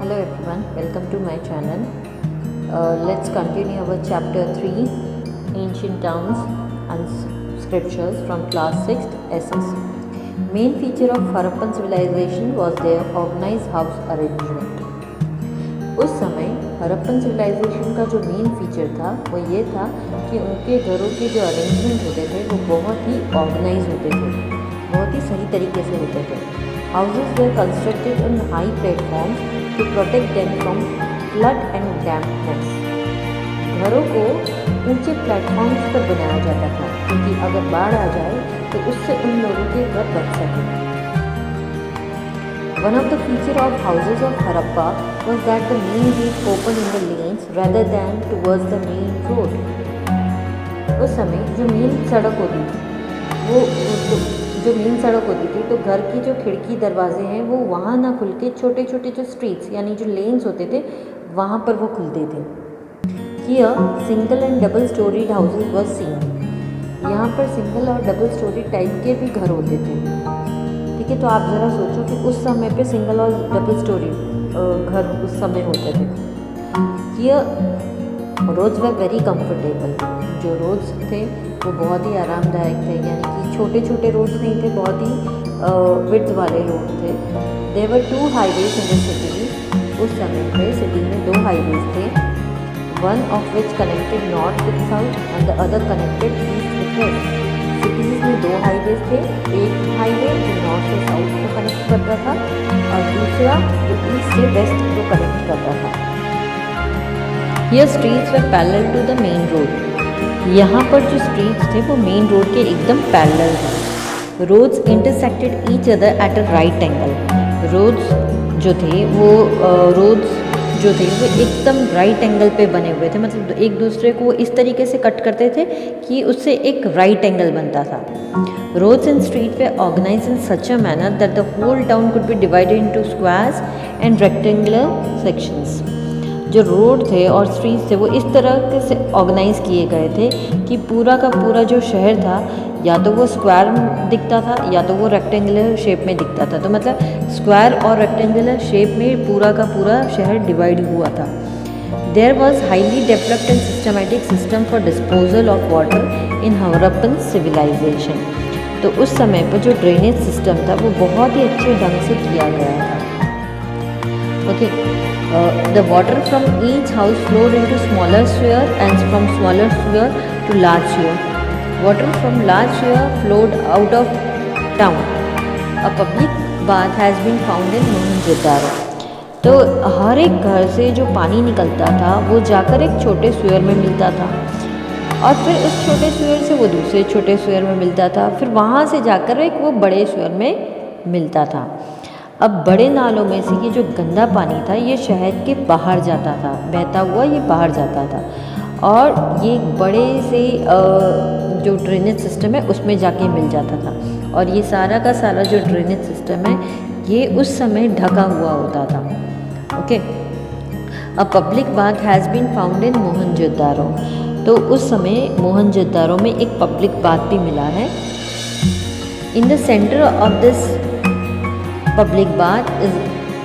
Hello everyone, welcome to my channel. Let's continue our chapter 3, Ancient Towns and Scriptures from class 6th SS. Main feature of Harappan civilization was their organized house arrangement. उस समय Harappan civilisation का जो main feature था वो ये था कि उनके घरों के जो अरेंजमेंट होते थे वो बहुत ही ऑर्गेनाइज होते थे, बहुत ही सही तरीके से होते थे. Houses were constructed on high platforms to protect them from flood and dampness. घरों को ऊंचे प्लेटफॉर्म्स पर बनाया जाता था क्योंकि अगर बाढ़ आ जाए तो उससे उन लोगों के घर बच सके. One of the features of houses of Harappa was that the main gate opened in the lanes rather than towards the main road. उस समय जो मेन सड़क होती थी तो घर की जो खिड़की दरवाजे हैं वो वहाँ ना खुल के छोटे छोटे जो स्ट्रीट्स यानी जो लेन्स होते थे वहाँ पर वो खुलते थे. Here single and double storied houses were seen. यहाँ पर सिंगल और डबल स्टोरी टाइप के भी घर होते थे. ठीक है, तो आप ज़रा सोचो कि उस समय पे सिंगल और डबल स्टोरी घर उस समय होते थे. ये रोड्स वर वेरी कंफर्टेबल. जो रोड्स थे वो बहुत ही आरामदायक थे, यानी कि छोटे छोटे रोड्स नहीं थे, बहुत ही विड्थ वाले रोड थे. There were 2 highways in the city. उस समय पे सिटी में 2 हाईवेज थे, one of which connected north with south and the other connected east with west. Cities में 2 हाईवेज थे, एक हाईवे जो नॉर्थ से साउथ को कनेक्ट करता था और दूसरा जो ईस्ट से वेस्ट को कनेक्ट करता था. ये streets were parallel to the main road. यहाँ पर जो स्ट्रीट्स थे वो मेन रोड के एकदम पैरेलल थे. Roads intersected each other at a right angle. Roads जो थे वो एकदम राइट एंगल पे बने हुए थे, मतलब एक दूसरे को इस तरीके से कट करते थे कि उससे एक राइट एंगल बनता था. Roads and street were organize in such a manner that the whole town could be divided into squares and rectangular sections. जो रोड थे और स्ट्रीट्स थे वो इस तरह से ऑर्गेनाइज किए गए थे कि पूरा का पूरा जो शहर था या तो वो स्क्वायर दिखता था या तो वो रेक्टेंगुलर शेप में दिखता था. तो मतलब स्क्वायर और रेक्टेंगुलर शेप में पूरा का पूरा शहर डिवाइड हुआ था. There was highly developed and systematic system for disposal of water in Harappan civilization. तो उस समय पर जो ड्रेनेज सिस्टम था वो बहुत ही अच्छे ढंग से किया गया था. Okay, the water from each house flowed into smaller sphere and from smaller sphere to large sphere. Water from large sphere flowed out of town. A public bath has been found in Mohenjo-daro. तो हर एक घर से जो पानी निकलता था वो जाकर एक छोटे स्वेयर में मिलता था और फिर उस छोटे स्वेयर से वो दूसरे छोटे स्वेयर में मिलता था, फिर वहाँ से जाकर एक वो बड़े स्वेयर में मिलता था. अब बड़े नालों में से ये जो गंदा पानी था ये शहर के बाहर जाता था, बहता हुआ ये बाहर जाता था और ये बड़े से जो ड्रेनेज सिस्टम है उसमें जाके मिल जाता था. और ये सारा का सारा जो ड्रेनेज सिस्टम है ये उस समय ढका हुआ होता था. Okay, a public bath has been found in Mohenjodaro. तो उस समय मोहनजोदारो में एक पब्लिक बाथ भी मिला है. In the centre of this public bath is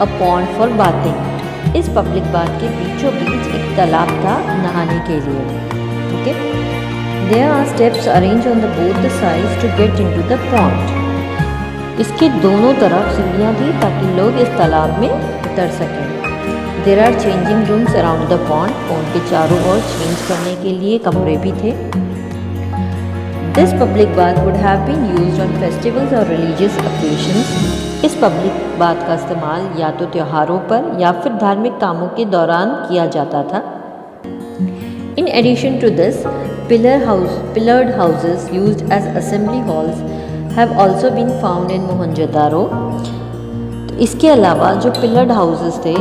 a pond for bathing. इस पब्लिक बाथ के बीचों बीच एक तालाब था नहाने के लिए. Okay, there are steps arrange on the both the sides to get into the pond. इसके दोनों तरफ सीढ़ियाँ थी ताकि लोग इस तालाब में उतर सकें. There are changing rooms around the pond. Pond के चारों ओर चेंज करने के लिए कमरे भी थे. This public bath would have been used on festivals और रिलीजियस ओकेजन्स. इस पब्लिक बाथ का इस्तेमाल या तो त्योहारों पर या फिर धार्मिक कामों के दौरान किया जाता था. In addition to this pillared houses used as assembly halls have also been found in Mohenjodaro. इसके अलावा जो पिलर्ड हाउसेस थे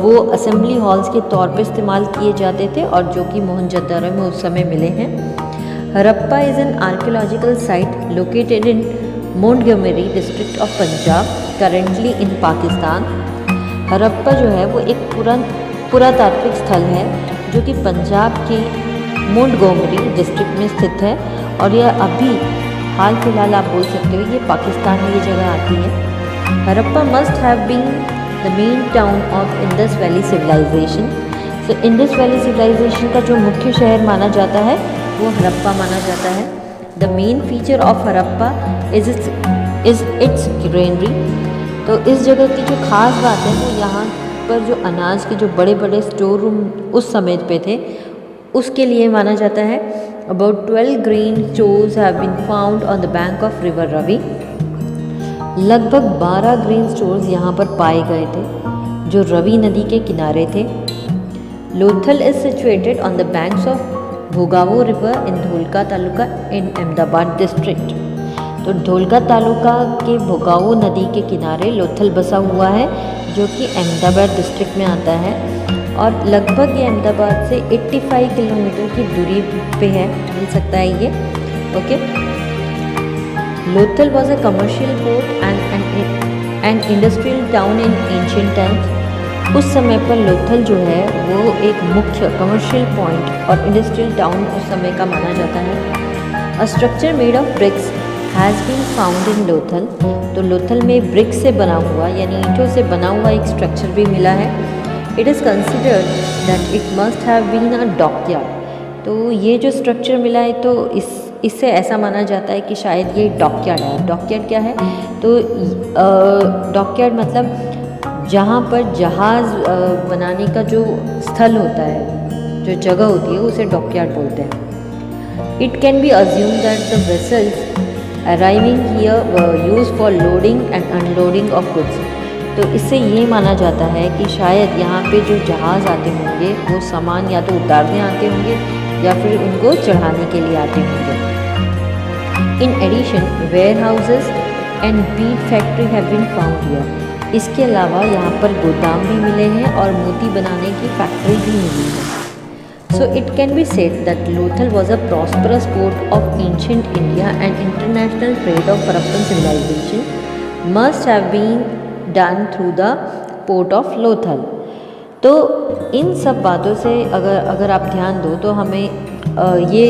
वो असेंबली हॉल्स के तौर पर इस्तेमाल किए जाते थे और जो कि मोहनजोदारो में उस समय मिले हैं. Harappa is an archaeological site located in Montgomery district of Punjab currently in Pakistan. Harappa जो है वो एक पुरातात्विक स्थल है जो कि पंजाब के मोंटगोमरी डिस्ट्रिक्ट में स्थित है और यह अभी हाल फिलहाल आप बोल सकते हो ये पाकिस्तान में ये जगह आती है. Harappa must have been the the main town of Indus valley civilization. So Indus valley civilization का जो मुख्य शहर माना जाता है वो हड़प्पा माना जाता है। The main feature of Harappa is it's granary. तो इस जगह की जो खास बात है वो यहाँ पर जो अनाज के जो बड़े बड़े स्टोर रूम उस समय पे थे उसके लिए माना जाता है। About 12 grain stores have been found on the bank of river Ravi. लगभग 12 ग्रेन स्टोर्स यहाँ पर पाए गए थे जो रवि नदी के किनारे थे। Lothal is situated on the banks of Bhogavo river in Dholka taluka in Ahmedabad district. तो धोलका तालुका के भोगावो नदी के किनारे लोथल बसा हुआ है जो कि अहमदाबाद डिस्ट्रिक्ट में आता है और लगभग ये अहमदाबाद से 85 किलोमीटर की दूरी पे है, मिल सकता है ये। Okay, Lothal was a commercial port and industrial town in ancient times. उस समय पर लोथल जो है वो एक मुख्य कमर्शियल पॉइंट और इंडस्ट्रियल टाउन उस समय का माना जाता है। A structure made of bricks has been found in Lothal. तो लोथल में ब्रिक से बना हुआ यानी ईंटों से बना हुआ एक स्ट्रक्चर भी मिला है। It is considered that it must have been a dockyard. तो ये जो स्ट्रक्चर मिला है तो इससे ऐसा माना जाता है कि शायद ये डॉकयार्ड है। डॉकयार्ड क्या है? तो डॉकयार्ड मतलब जहाँ पर जहाज़ बनाने का जो स्थल होता है, जो जगह होती है, उसे डॉकयार्ड बोलते हैं। It can be assume that the vessels arriving here were used for loading and unloading of goods. तो इससे ये माना जाता है कि शायद यहाँ पे जो जहाज़ आते होंगे वो सामान या तो उतारने आते होंगे या फिर उनको चढ़ाने के लिए आते होंगे। In addition warehouses and bead factory have been found here. इसके अलावा यहाँ पर गोदाम भी मिले हैं और मोती बनाने की फैक्ट्री भी मिली है। So it can be said that Lothal was a prosperous port of ancient India and international trade of Harappan civilization must have been done through the port of Lothal। तो इन सब बातों से अगर आप ध्यान दो तो हमें ये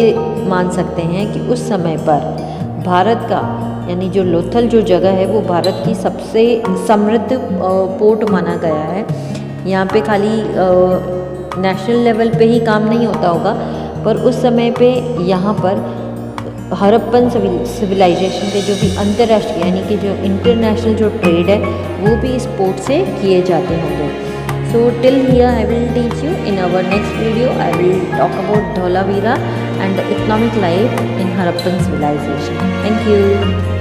मान सकते हैं कि उस समय पर भारत का यानी जो लोथल जो जगह है वो भारत की सबसे समृद्ध पोर्ट माना गया है। यहाँ पे खाली नेशनल लेवल पे ही काम नहीं होता होगा, पर उस समय पे यहाँ पर हड़प्पन सिविलाइजेशन के जो भी अंतर्राष्ट्रीय यानी कि जो इंटरनेशनल जो ट्रेड है वो भी इस पोर्ट से किए जाते होंगे। So till here I will teach you in our next video I will talk about Dholavira and the economic life in Harappan civilisation. Thank you.